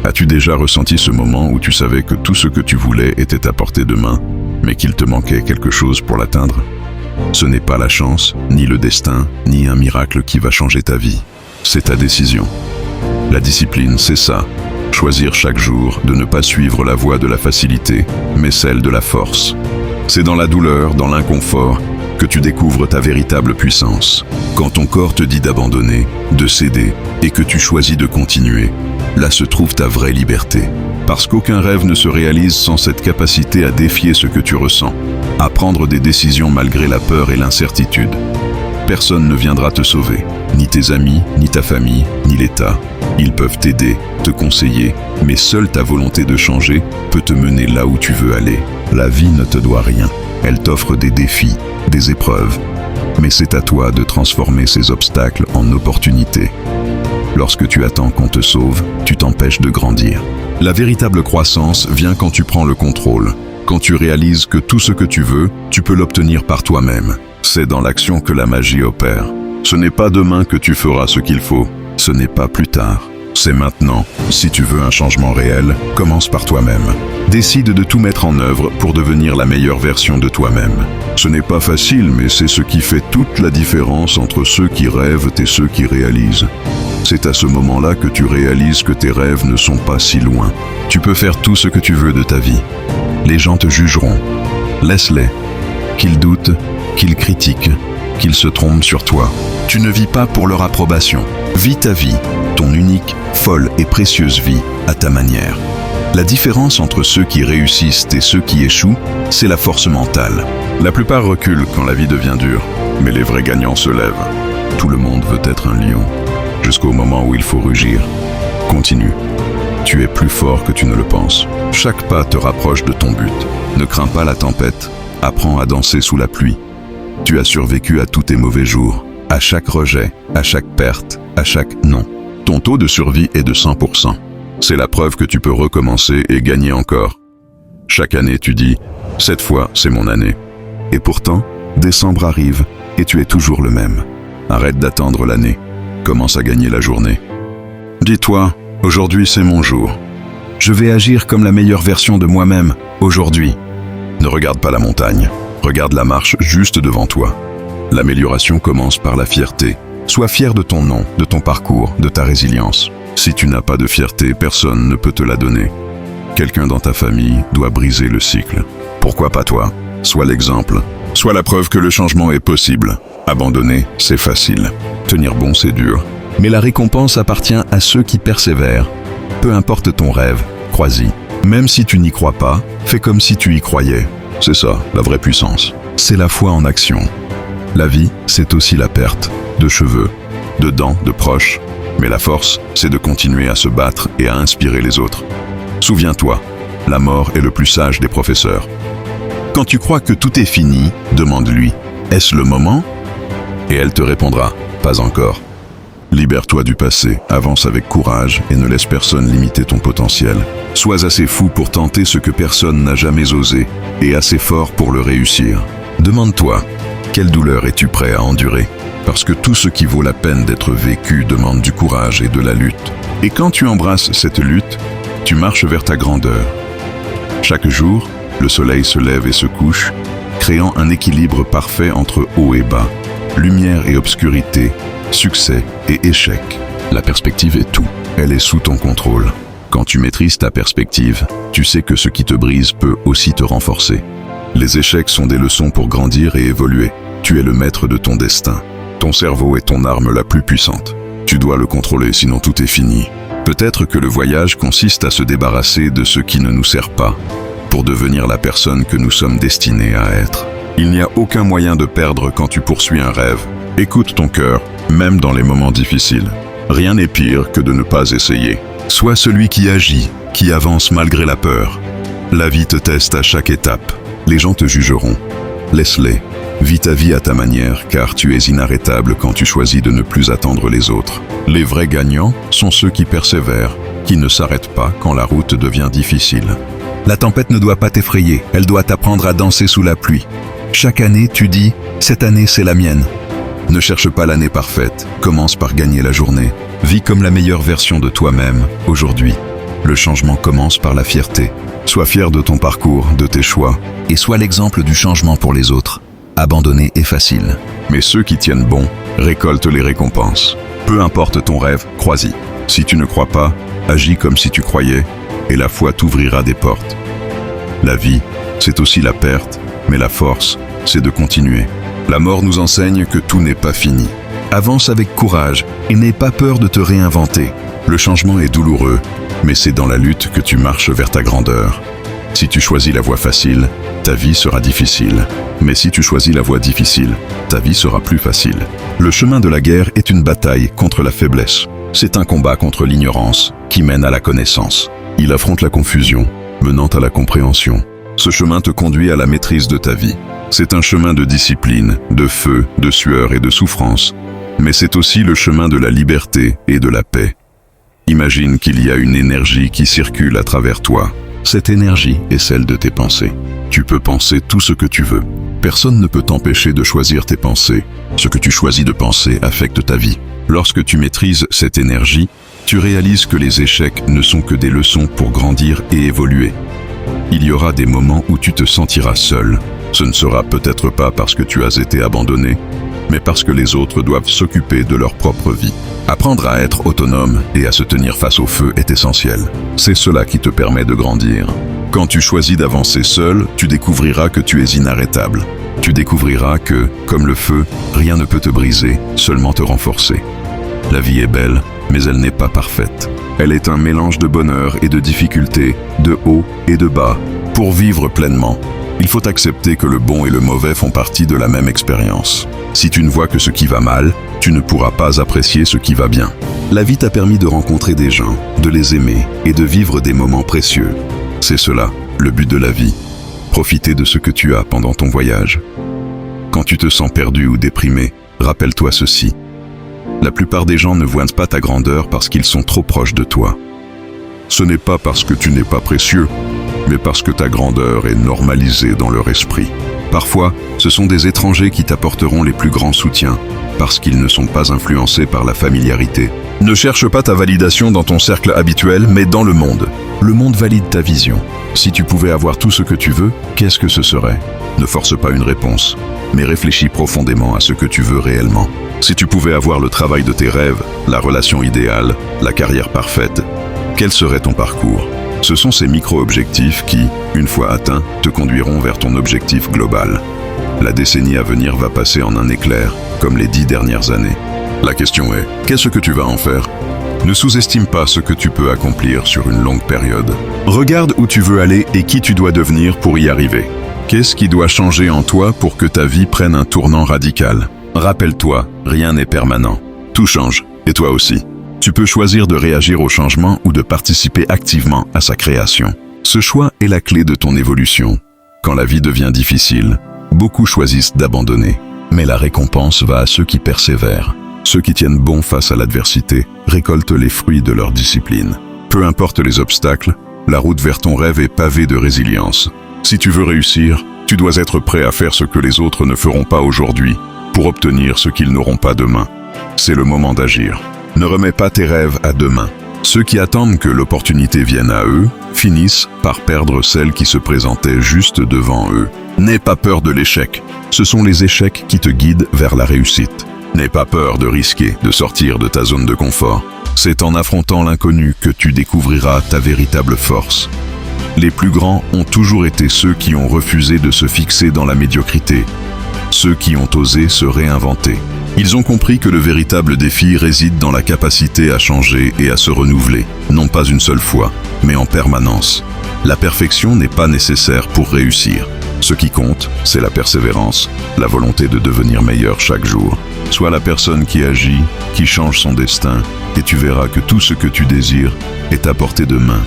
As-tu déjà ressenti ce moment où tu savais que tout ce que tu voulais était à portée de main, mais qu'il te manquait quelque chose pour l'atteindre? Ce n'est pas la chance, ni le destin, ni un miracle qui va changer ta vie. C'est ta décision. La discipline, c'est ça. Choisir chaque jour de ne pas suivre la voie de la facilité, mais celle de la force. C'est dans la douleur, dans l'inconfort, que tu découvres ta véritable puissance. Quand ton corps te dit d'abandonner, de céder, et que tu choisis de continuer, là se trouve ta vraie liberté. Parce qu'aucun rêve ne se réalise sans cette capacité à défier ce que tu ressens, à prendre des décisions malgré la peur et l'incertitude. Personne ne viendra te sauver, ni tes amis, ni ta famille, ni l'État. Ils peuvent t'aider, te conseiller, mais seule ta volonté de changer peut te mener là où tu veux aller. La vie ne te doit rien. Elle t'offre des défis, des épreuves. Mais c'est à toi de transformer ces obstacles en opportunités. Lorsque tu attends qu'on te sauve, tu t'empêches de grandir. La véritable croissance vient quand tu prends le contrôle, quand tu réalises que tout ce que tu veux, tu peux l'obtenir par toi-même. C'est dans l'action que la magie opère. Ce n'est pas demain que tu feras ce qu'il faut, ce n'est pas plus tard. C'est maintenant. Si tu veux un changement réel, commence par toi-même. Décide de tout mettre en œuvre pour devenir la meilleure version de toi-même. Ce n'est pas facile, mais c'est ce qui fait toute la différence entre ceux qui rêvent et ceux qui réalisent. C'est à ce moment-là que tu réalises que tes rêves ne sont pas si loin. Tu peux faire tout ce que tu veux de ta vie. Les gens te jugeront. Laisse-les. Qu'ils doutent, qu'ils critiquent, qu'ils se trompent sur toi. Tu ne vis pas pour leur approbation. Vis ta vie, ton unique, folle et précieuse vie, à ta manière. La différence entre ceux qui réussissent et ceux qui échouent, c'est la force mentale. La plupart reculent quand la vie devient dure, mais les vrais gagnants se lèvent. Tout le monde veut être un lion, jusqu'au moment où il faut rugir. Continue. Tu es plus fort que tu ne le penses. Chaque pas te rapproche de ton but. Ne crains pas la tempête, apprends à danser sous la pluie. Tu as survécu à tous tes mauvais jours, à chaque rejet, à chaque perte, à chaque non. Ton taux de survie est de 100%. C'est la preuve que tu peux recommencer et gagner encore. Chaque année, tu dis « Cette fois, c'est mon année ». Et pourtant, décembre arrive et tu es toujours le même. Arrête d'attendre l'année. Commence à gagner la journée. Dis-toi « Aujourd'hui, c'est mon jour. Je vais agir comme la meilleure version de moi-même, aujourd'hui. » Ne regarde pas la montagne. Regarde la marche juste devant toi. L'amélioration commence par la fierté. Sois fier de ton nom, de ton parcours, de ta résilience. Si tu n'as pas de fierté, personne ne peut te la donner. Quelqu'un dans ta famille doit briser le cycle. Pourquoi pas toi? Sois l'exemple. Sois la preuve que le changement est possible. Abandonner, c'est facile. Tenir bon, c'est dur. Mais la récompense appartient à ceux qui persévèrent. Peu importe ton rêve, crois-y. Même si tu n'y crois pas, fais comme si tu y croyais. C'est ça, la vraie puissance. C'est la foi en action. La vie, c'est aussi la perte de cheveux, de dents, de proches. Mais la force, c'est de continuer à se battre et à inspirer les autres. Souviens-toi, la mort est le plus sage des professeurs. Quand tu crois que tout est fini, demande-lui « Est-ce le moment ?» Et elle te répondra « Pas encore ». Libère-toi du passé, avance avec courage et ne laisse personne limiter ton potentiel. Sois assez fou pour tenter ce que personne n'a jamais osé et assez fort pour le réussir. Demande-toi, quelle douleur es-tu prêt à endurer? Parce que tout ce qui vaut la peine d'être vécu demande du courage et de la lutte. Et quand tu embrasses cette lutte, tu marches vers ta grandeur. Chaque jour, le soleil se lève et se couche, créant un équilibre parfait entre haut et bas, lumière et obscurité, succès et échec. La perspective est tout. Elle est sous ton contrôle. Quand tu maîtrises ta perspective, tu sais que ce qui te brise peut aussi te renforcer. Les échecs sont des leçons pour grandir et évoluer. Tu es le maître de ton destin. Ton cerveau est ton arme la plus puissante. Tu dois le contrôler, sinon tout est fini. Peut-être que le voyage consiste à se débarrasser de ce qui ne nous sert pas, pour devenir la personne que nous sommes destinés à être. Il n'y a aucun moyen de perdre quand tu poursuis un rêve. Écoute ton cœur, même dans les moments difficiles. Rien n'est pire que de ne pas essayer. Sois celui qui agit, qui avance malgré la peur. La vie te teste à chaque étape. Les gens te jugeront. Laisse-les. Vis ta vie à ta manière, car tu es inarrêtable quand tu choisis de ne plus attendre les autres. Les vrais gagnants sont ceux qui persévèrent, qui ne s'arrêtent pas quand la route devient difficile. La tempête ne doit pas t'effrayer, elle doit t'apprendre à danser sous la pluie. Chaque année, tu dis « Cette année, c'est la mienne ». Ne cherche pas l'année parfaite, commence par gagner la journée. Vis comme la meilleure version de toi-même, aujourd'hui. Le changement commence par la fierté. Sois fier de ton parcours, de tes choix, et sois l'exemple du changement pour les autres. Abandonner est facile. Mais ceux qui tiennent bon récoltent les récompenses. Peu importe ton rêve, crois-y. Si tu ne crois pas, agis comme si tu croyais, et la foi t'ouvrira des portes. La vie, c'est aussi la perte, mais la force, c'est de continuer. La mort nous enseigne que tout n'est pas fini. Avance avec courage et n'aie pas peur de te réinventer. Le changement est douloureux, mais c'est dans la lutte que tu marches vers ta grandeur. Si tu choisis la voie facile, ta vie sera difficile. Mais si tu choisis la voie difficile, ta vie sera plus facile. Le chemin de la guerre est une bataille contre la faiblesse. C'est un combat contre l'ignorance qui mène à la connaissance. Il affronte la confusion, menant à la compréhension. Ce chemin te conduit à la maîtrise de ta vie. C'est un chemin de discipline, de feu, de sueur et de souffrance. Mais c'est aussi le chemin de la liberté et de la paix. Imagine qu'il y a une énergie qui circule à travers toi. Cette énergie est celle de tes pensées. Tu peux penser tout ce que tu veux. Personne ne peut t'empêcher de choisir tes pensées. Ce que tu choisis de penser affecte ta vie. Lorsque tu maîtrises cette énergie, tu réalises que les échecs ne sont que des leçons pour grandir et évoluer. Il y aura des moments où tu te sentiras seul. Ce ne sera peut-être pas parce que tu as été abandonné, mais parce que les autres doivent s'occuper de leur propre vie. Apprendre à être autonome et à se tenir face au feu est essentiel. C'est cela qui te permet de grandir. Quand tu choisis d'avancer seul, tu découvriras que tu es inarrêtable. Tu découvriras que, comme le feu, rien ne peut te briser, seulement te renforcer. La vie est belle, mais elle n'est pas parfaite. Elle est un mélange de bonheur et de difficultés, de haut et de bas. Pour vivre pleinement, il faut accepter que le bon et le mauvais font partie de la même expérience. Si tu ne vois que ce qui va mal, tu ne pourras pas apprécier ce qui va bien. La vie t'a permis de rencontrer des gens, de les aimer et de vivre des moments précieux. C'est cela, le but de la vie. Profiter de ce que tu as pendant ton voyage. Quand tu te sens perdu ou déprimé, rappelle-toi ceci. La plupart des gens ne voient pas ta grandeur parce qu'ils sont trop proches de toi. Ce n'est pas parce que tu n'es pas précieux, mais parce que ta grandeur est normalisée dans leur esprit. Parfois, ce sont des étrangers qui t'apporteront les plus grands soutiens, parce qu'ils ne sont pas influencés par la familiarité. Ne cherche pas ta validation dans ton cercle habituel, mais dans le monde. Le monde valide ta vision. Si tu pouvais avoir tout ce que tu veux, qu'est-ce que ce serait? Ne force pas une réponse, mais réfléchis profondément à ce que tu veux réellement. Si tu pouvais avoir le travail de tes rêves, la relation idéale, la carrière parfaite, quel serait ton parcours? Ce sont ces micro-objectifs qui, une fois atteints, te conduiront vers ton objectif global. La décennie à venir va passer en un éclair, comme les 10 dernières années. La question est, qu'est-ce que tu vas en faire? Ne sous-estime pas ce que tu peux accomplir sur une longue période. Regarde où tu veux aller et qui tu dois devenir pour y arriver. Qu'est-ce qui doit changer en toi pour que ta vie prenne un tournant radical? Rappelle-toi, rien n'est permanent. Tout change, et toi aussi. Tu peux choisir de réagir au changement ou de participer activement à sa création. Ce choix est la clé de ton évolution. Quand la vie devient difficile, beaucoup choisissent d'abandonner. Mais la récompense va à ceux qui persévèrent. Ceux qui tiennent bon face à l'adversité récoltent les fruits de leur discipline. Peu importe les obstacles, la route vers ton rêve est pavée de résilience. Si tu veux réussir, tu dois être prêt à faire ce que les autres ne feront pas aujourd'hui pour obtenir ce qu'ils n'auront pas demain. C'est le moment d'agir. Ne remets pas tes rêves à demain. Ceux qui attendent que l'opportunité vienne à eux finissent par perdre celle qui se présentait juste devant eux. N'aie pas peur de l'échec. Ce sont les échecs qui te guident vers la réussite. N'aie pas peur de risquer, de sortir de ta zone de confort. C'est en affrontant l'inconnu que tu découvriras ta véritable force. Les plus grands ont toujours été ceux qui ont refusé de se fixer dans la médiocrité, ceux qui ont osé se réinventer. Ils ont compris que le véritable défi réside dans la capacité à changer et à se renouveler, non pas une seule fois, mais en permanence. La perfection n'est pas nécessaire pour réussir. Ce qui compte, c'est la persévérance, la volonté de devenir meilleur chaque jour. Sois la personne qui agit, qui change son destin, et tu verras que tout ce que tu désires est à portée de main.